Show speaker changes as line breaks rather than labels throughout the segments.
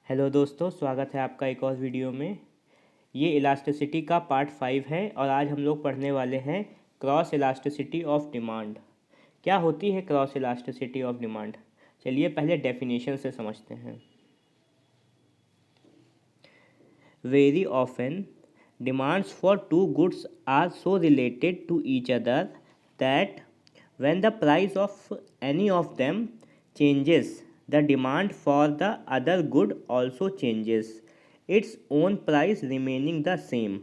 Hello दोस्तों, स्वागत है आपका एक और वीडियो में। ये इलास्टिसिटी का पार्ट 5 है और आज हम लोग पढ़ने वाले हैं क्रॉस इलास्टिसिटी ऑफ डिमांड। क्या होती है क्रॉस इलास्टिसिटी ऑफ डिमांड? चलिए पहले डेफिनेशन से समझते हैं। Very often demands for two goods are so related to each other that when the price of any of them changes, the demand for the other good also changes, its own price remaining the same।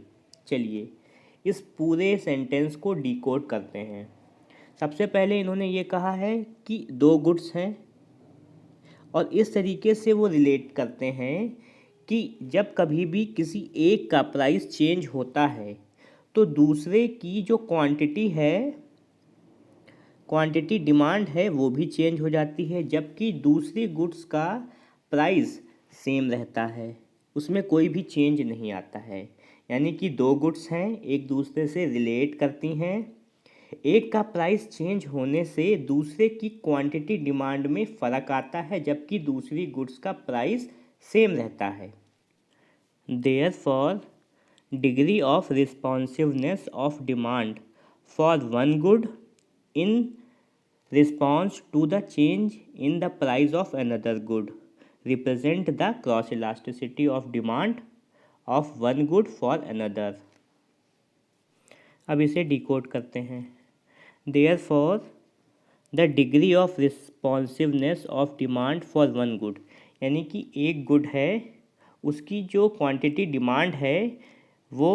चलिए इस पूरे sentence को decode करते हैं। सबसे पहले इन्होंने ये कहा है कि दो गुड्स हैं और इस तरीके से वो रिलेट करते हैं कि जब कभी भी किसी एक का प्राइस चेंज होता है तो दूसरे की जो क्वांटिटी डिमांड है वो भी चेंज हो जाती है, जबकि दूसरी गुड्स का प्राइस सेम रहता है, उसमें कोई भी चेंज नहीं आता है। यानी कि दो गुड्स हैं, एक दूसरे से रिलेट करती हैं, एक का प्राइस चेंज होने से दूसरे की क्वांटिटी डिमांड में फ़र्क आता है, जबकि दूसरी गुड्स का प्राइस सेम रहता है। Therefore degree of responsiveness of demand for one good in response to the change in the price of another good represent the cross elasticity of demand of one good for another। अब इसे decode करते हैं। Therefore the degree of responsiveness of demand for one good, यानी कि एक good है, उसकी जो क्वांटिटी डिमांड है वो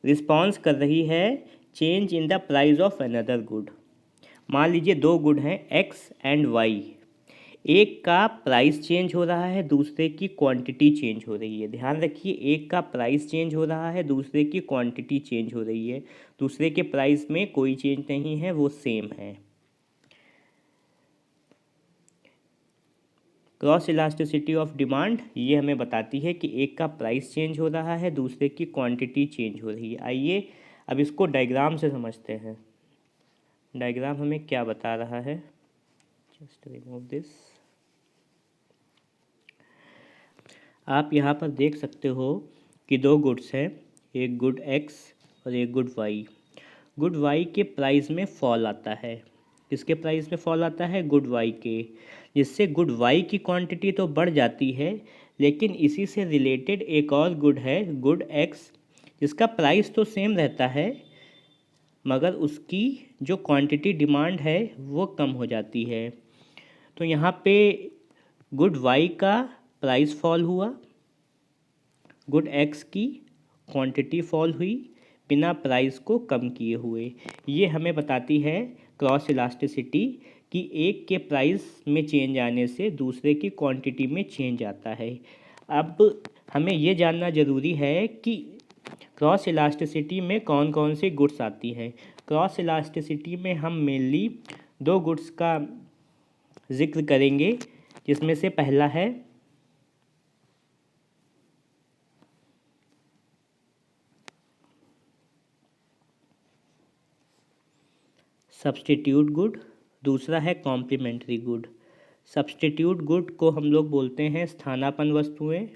रिस्पॉन्स कर रही है change in the price of another good. मान लीजिए दो गुड हैं एक्स एंड वाई, एक का प्राइस चेंज हो रहा है, दूसरे की क्वांटिटी चेंज हो रही है। ध्यान रखिए, एक का प्राइस चेंज हो रहा है, दूसरे की क्वांटिटी चेंज हो रही है। दूसरे के प्राइस में कोई चेंज नहीं है, वो सेम है। क्रॉस इलास्टिसिटी ऑफ डिमांड ये हमें बताती है कि एक का प्राइस चेंज हो रहा है, दूसरे की क्वांटिटी चेंज हो रही है। आइए अब इसको डायग्राम से समझते हैं। डायग्राम हमें क्या बता रहा है? Just remove this. आप यहाँ पर देख सकते हो कि दो गुड्स हैं, एक गुड एक्स और एक गुड वाई। गुड वाई के प्राइस में फॉल आता है। किसके प्राइस में फॉल आता है? गुड वाई के, जिससे गुड वाई की क्वांटिटी तो बढ़ जाती है, लेकिन इसी से रिलेटेड एक और गुड है गुड एक्स, जिसका प्राइस तो सेम रहता है मगर उसकी जो क्वांटिटी डिमांड है वो कम हो जाती है। तो यहाँ पे गुड वाई का प्राइस फॉल हुआ, गुड एक्स की क्वांटिटी फॉल हुई, बिना प्राइस को कम किए हुए। ये हमें बताती है क्रॉस इलास्टिसिटी कि एक के प्राइस में चेंज आने से दूसरे की क्वांटिटी में चेंज आता है। अब हमें ये जानना ज़रूरी है कि क्रॉस इलास्टिसिटी में कौन कौन सी गुड्स आती हैं। क्रॉस इलास्टिसिटी में हम मेनली दो गुड्स का जिक्र करेंगे, जिसमें से पहला है सब्स्टिट्यूट गुड, दूसरा है कॉम्प्लीमेंट्री गुड। सब्स्टिट्यूट गुड को हम लोग बोलते हैं स्थानापन्न वस्तुएं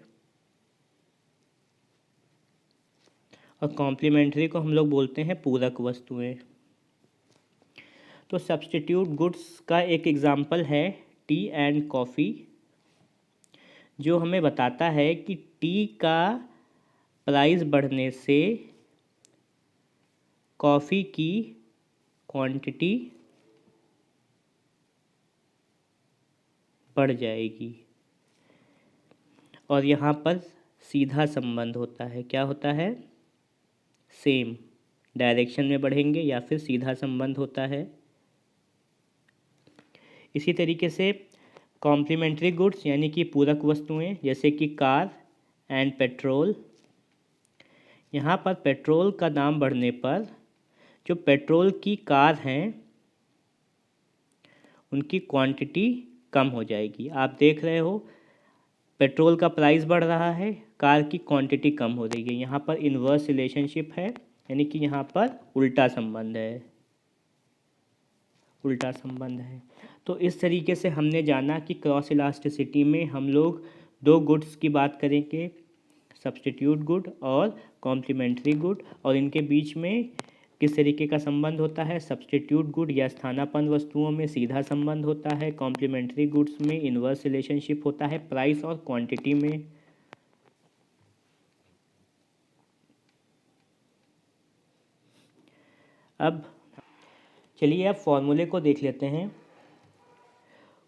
और कॉम्प्लीमेंट्री को हम लोग बोलते हैं पूरक वस्तुएं। तो सब्स्टिट्यूट गुड्स का एक एग्जाम्पल है टी एंड कॉफ़ी, जो हमें बताता है कि टी का प्राइस बढ़ने से कॉफ़ी की क्वांटिटी बढ़ जाएगी। और यहाँ पर सीधा संबंध होता है। क्या होता है? सेम डायरेक्शन में बढ़ेंगे या फिर सीधा संबंध होता है। इसी तरीके से कॉम्प्लीमेंट्री गुड्स यानी कि पूरक वस्तुएं, जैसे कि कार एंड पेट्रोल। यहाँ पर पेट्रोल का दाम बढ़ने पर जो पेट्रोल की कार हैं उनकी क्वांटिटी कम हो जाएगी। आप देख रहे हो पेट्रोल का प्राइस बढ़ रहा है, कार की क्वांटिटी कम हो रही है। यहाँ पर इन्वर्स रिलेशनशिप है, यानी कि यहाँ पर उल्टा संबंध है, उल्टा संबंध है। तो इस तरीके से हमने जाना कि क्रॉस इलास्टिसिटी में हम लोग दो गुड्स की बात करेंगे, सब्स्टिट्यूट गुड और कॉम्प्लीमेंट्री गुड, और इनके बीच में किस तरीके का संबंध होता है। सब्स्टिट्यूट गुड या स्थानापन्न वस्तुओं में सीधा संबंध होता है, कॉम्प्लीमेंट्री गुड्स में इन्वर्स रिलेशनशिप होता है प्राइस और क्वांटिटी में। अब चलिए अब फॉर्मूले को देख लेते हैं।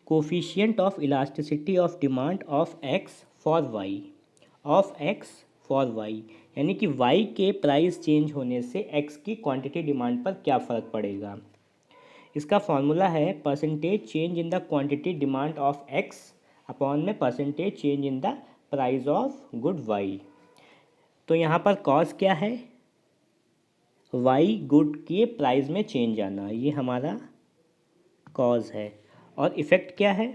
Coefficient of elasticity of demand of X for Y, of X for Y, यानी कि वाई के प्राइस चेंज होने से एक्स की क्वांटिटी डिमांड पर क्या फ़र्क पड़ेगा। इसका फॉर्मूला है percentage change in the quantity demand of x upon में percentage change in the price of good y. तो यहाँ पर कॉज क्या है, वाई गुड के प्राइस में चेंज आना, ये हमारा कॉज है। और इफ़ेक्ट क्या है,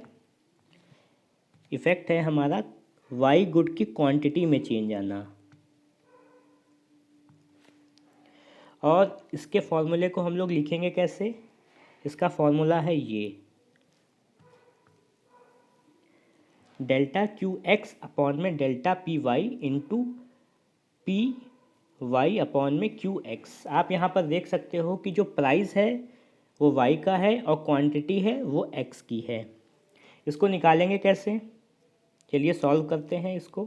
इफ़ेक्ट है हमारा वाई गुड की क्वांटिटी में चेंज आना। और इसके फॉर्मूले को हम लोग लिखेंगे कैसे, इसका फॉर्मूला है ये, डेल्टा क्यू एक्स अपॉन में delta P Y into P Y upon में क्यू एक्स। आप यहाँ पर देख सकते हो कि जो प्राइस है वो वाई का है और क्वांटिटी है वो एक्स की है। इसको निकालेंगे कैसे, चलिए सॉल्व करते हैं इसको।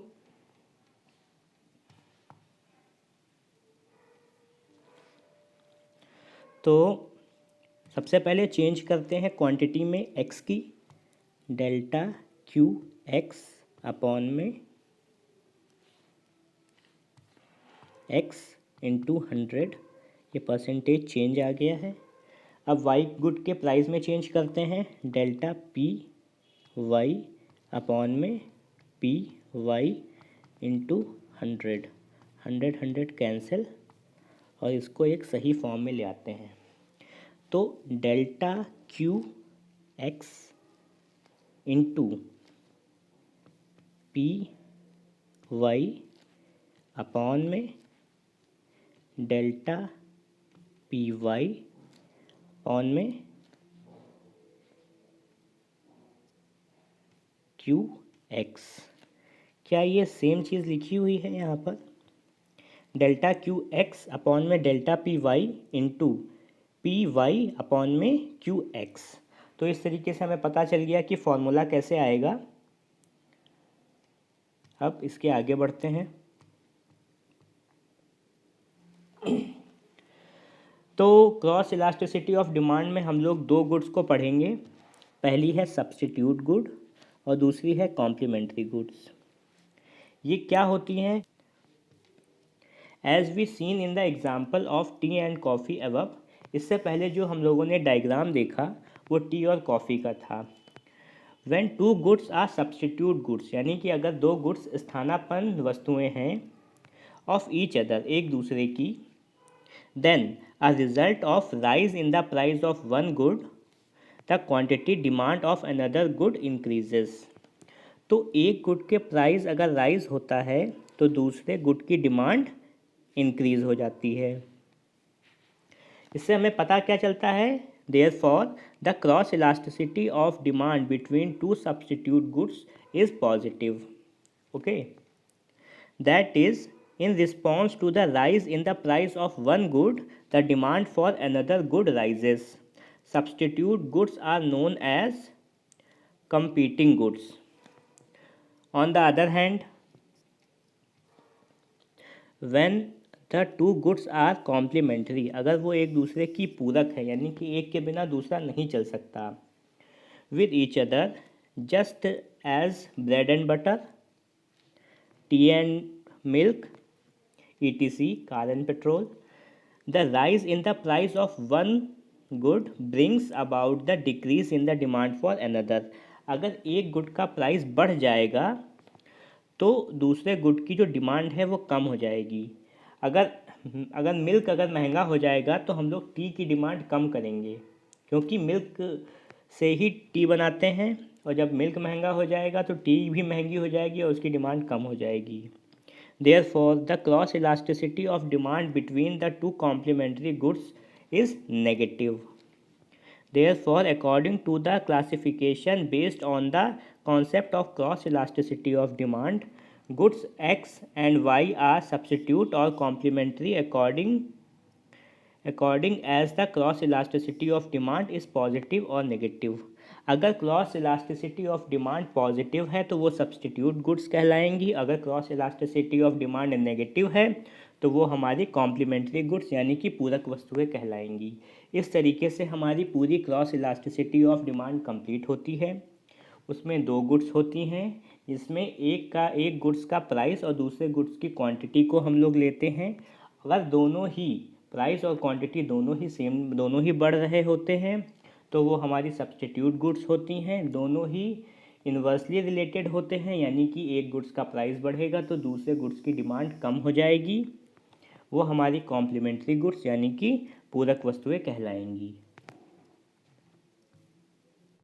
तो सबसे पहले चेंज करते हैं क्वांटिटी में एक्स की, डेल्टा क्यू एक्स अपॉन में एक्स इंटू 100, ये परसेंटेज चेंज आ गया है। अब वाई गुड के प्राइस में चेंज करते हैं, डेल्टा पी वाई अपॉन में पी वाई इंटू 100, 100 कैंसिल और इसको एक सही फॉर्म में ले आते हैं। तो delta Q X into P Y upon में डेल्टा पी वाई अपॉन में क्यू एक्स। क्या ये सेम चीज़ लिखी हुई है यहाँ पर, डेल्टा क्यू एक्स अपॉन में delta P Y into P Y upon में क्यू एक्स। तो इस तरीके से हमें पता चल गया कि फॉर्मूला कैसे आएगा। अब इसके आगे बढ़ते हैं। तो क्रॉस इलास्टिसिटी ऑफ डिमांड में हम लोग दो गुड्स को पढ़ेंगे, पहली है सब्स्टिट्यूट गुड और दूसरी है कॉम्प्लीमेंट्री गुड्स। ये क्या होती हैं, as we seen in the example of tea and coffee above. इससे पहले जो हम लोगों ने डायग्राम देखा वो टी और कॉफ़ी का था। When two goods are substitute goods, यानी कि अगर दो गुड्स स्थानापन्न वस्तुएं हैं ऑफ ईच अदर, एक दूसरे की, then a result of rise in the price of one good, the quantity demand of another good increases। तो एक गुड के प्राइस अगर राइज होता है तो दूसरे गुड की डिमांड इंक्रीज हो जाती है। इससे हमें पता क्या चलता है, therefore the cross elasticity of demand between two substitute goods is positive. Okay, that is in response to the rise in the price of one good, the demand for another good rises. Substitute goods are known as competing goods. On the other hand, when the two goods are complementary, अगर वो एक दूसरे की पूरक है, यानी कि एक के बिना दूसरा नहीं चल सकता, with each other, just as bread and butter, tea and milk, etc., car and petrol, the rise in the price of one good brings about the decrease in the demand for another। अगर एक good का price बढ़ जाएगा तो दूसरे good की जो demand है वो कम हो जाएगी। अगर मिल्क अगर महंगा हो जाएगा तो हम लोग टी की डिमांड कम करेंगे, क्योंकि मिल्क से ही टी बनाते हैं, और जब मिल्क महंगा हो जाएगा तो टी भी महंगी हो जाएगी और उसकी डिमांड कम हो जाएगी। Therefore, the cross elasticity of demand between the two complementary goods is negative. Therefore, according to the classification based on the concept of cross elasticity of demand, goods X and Y are substitute or complementary according as the cross elasticity of demand is positive or negative। अगर cross elasticity of demand positive है तो वो substitute goods कहलाएंगी, अगर cross elasticity of demand negative है तो वो हमारी complementary goods यानी कि पूरक वस्तुएं कहलाएंगी। इस तरीके से हमारी पूरी cross elasticity of demand complete होती है। उसमें दो गुड्स होती हैं, जिसमें एक गुड्स का प्राइस और दूसरे गुड्स की क्वांटिटी को हम लोग लेते हैं। अगर दोनों ही प्राइस और क्वांटिटी दोनों ही बढ़ रहे होते हैं तो वो हमारी सब्स्टिट्यूट गुड्स होती हैं। दोनों ही इन्वर्सली रिलेटेड होते हैं, यानी कि एक गुड्स का प्राइस बढ़ेगा तो दूसरे गुड्स की डिमांड कम हो जाएगी, वो हमारी कॉम्प्लीमेंट्री गुड्स यानी कि पूरक वस्तुएं कहलाएंगी।